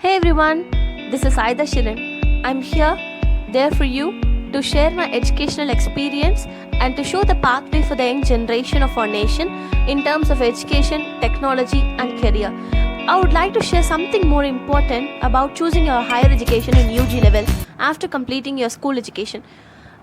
Hey everyone, this is Aida Shirin. I'm here, there for you, to share my educational experience and to show the pathway for the young generation of our nation in terms of education, technology, and career. I would like to share something more important about choosing your higher education in UG level after completing your school education.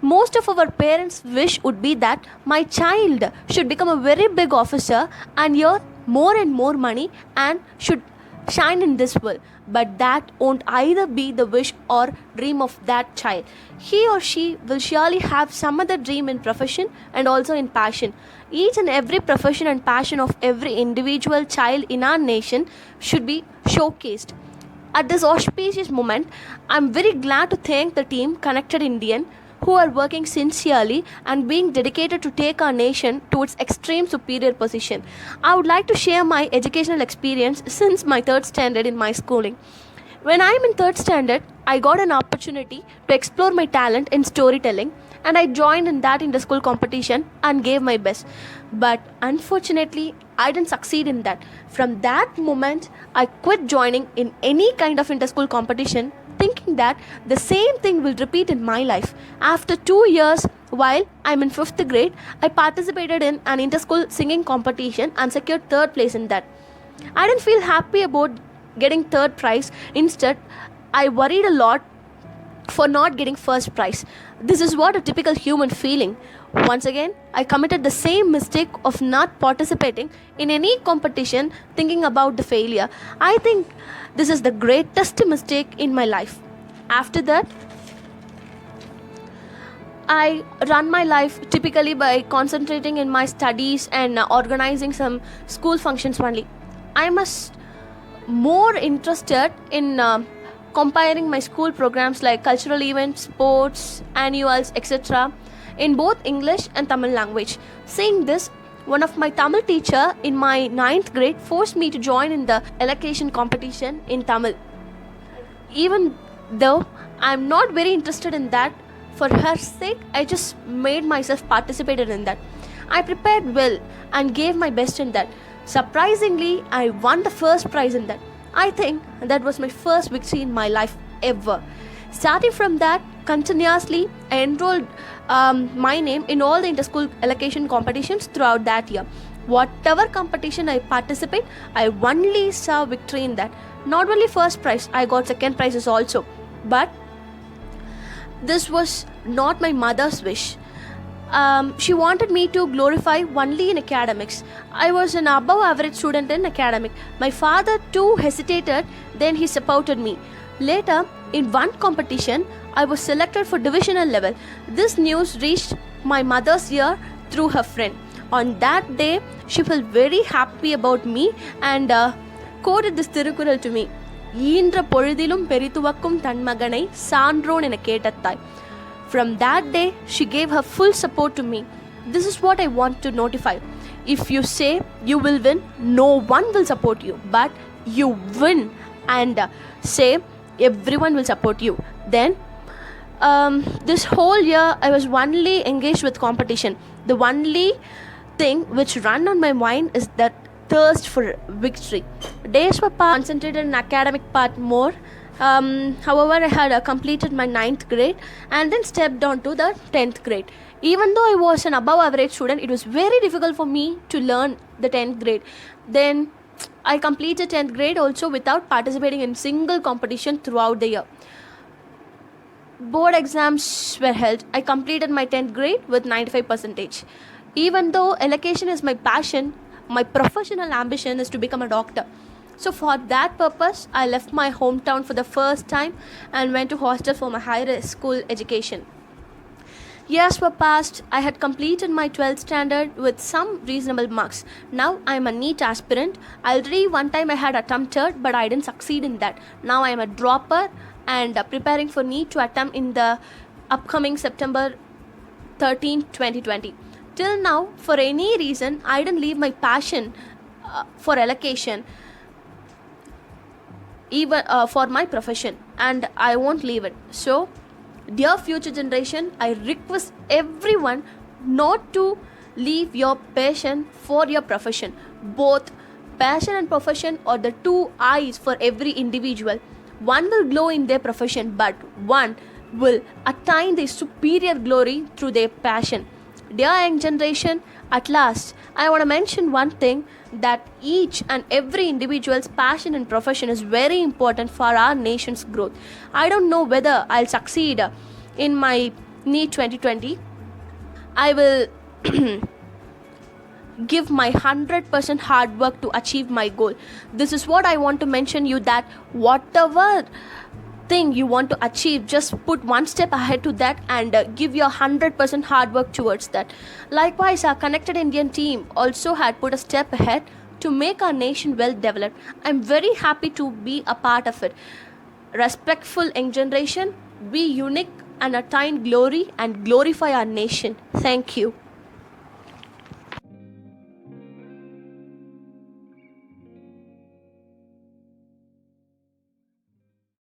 Most of our parents' wish would be that my child should become a very big officer and earn more and more money and should shine in this world, but that won't either be the wish or dream of that child. He or she will surely have some other dream in profession and also in passion. Each and every profession and passion of every individual child in our nation should be showcased. At this auspicious moment, I'm very glad to thank the team Connected Indian who are working sincerely and being dedicated to take our nation to its extreme superior position. I would like to share my educational experience since my third standard in my schooling. When I am in third standard, I got an opportunity to explore my talent in storytelling and I joined in that inter-school competition and gave my best. But unfortunately, I didn't succeed in that. From that moment, I quit joining in any kind of inter-school competition thinking that the same thing will repeat in my life. After 2 years, while I'm in 5th grade, I participated in an inter-school singing competition and secured third place in that. I didn't feel happy about getting third prize. Instead, I worried a lot for not getting first prize. This is what a typical human feeling. Once again, I committed the same mistake of not participating in any competition thinking about the failure. I think this is the greatest mistake in my life. After that, I run my life typically by concentrating in my studies and organizing some school functions only. I must more interested in comparing my school programs like cultural events, sports, annuals, etc. in both English and Tamil language. Seeing this, one of my Tamil teacher in my 9th grade forced me to join in the elocution competition in Tamil. Even though I'm not very interested in that, for her sake, I just made myself participated in that. I prepared well and gave my best in that. Surprisingly, I won the first prize in that. I think that was my first victory in my life ever. Starting from that, continuously, I enrolled my name in all the inter-school allocation competitions throughout that year. Whatever competition I participate, I only saw victory in that. Not only first prize, I got second prizes also. But this was not my mother's wish. She wanted me to glorify only in academics. I was an above average student in academic. My father too hesitated, then he supported me. Later, in one competition, I was selected for divisional level. This news reached my mother's ear through her friend. On that day, she felt very happy about me and quoted this Tirukural to me. ஈன்ற பொழுதிலும் பெரிதுவக்கும் தன் மகனை சான்றோன் என கேட்டத்தாய். From that day, she gave her full support to me. This is what I want to notify. If you say you will win, no one will support you. But you win and say everyone will support you. Then, this whole year, I was only engaged with competition. The only thing which ran on my mind is that thirst for victory. Days were concentrated in academic part more. However, I had completed my 9th grade and then stepped on to the 10th grade. Even though I was an above average student, it was very difficult for me to learn the 10th grade. Then I completed 10th grade also without participating in single competition throughout the year. Board exams were held. I completed my 10th grade with 95%. Even though elocution is my passion, my professional ambition is to become a doctor. So for that purpose, I left my hometown for the first time and went to hostel for my higher school education. Years were passed. I had completed my 12th standard with some reasonable marks. Now I am a NEET aspirant. Already one time I had attempted, but I didn't succeed in that. Now I am a dropper and preparing for NEET to attempt in the upcoming September 13, 2020. Till now, for any reason, I didn't leave my passion for allocation, even for my profession, and I won't leave it. So, dear future generation, I request everyone not to leave your passion for your profession. Both passion and profession are the two eyes for every individual. One will glow in their profession, but one will attain the superior glory through their passion. Dear young generation, at last, I want to mention one thing, that each and every individual's passion and profession is very important for our nation's growth. I don't know whether I'll succeed in my NEET 2020. I will give my 100% hard work to achieve my goal. This is what I want to mention you, that whatever thing you want to achieve, just put one step ahead to that and give your 100% hard work towards that. Likewise, our Connected Indian team also had put a step ahead to make our nation well developed. I'm very happy to be a part of it. Respectful young generation, be unique and attain glory and glorify our nation. Thank you.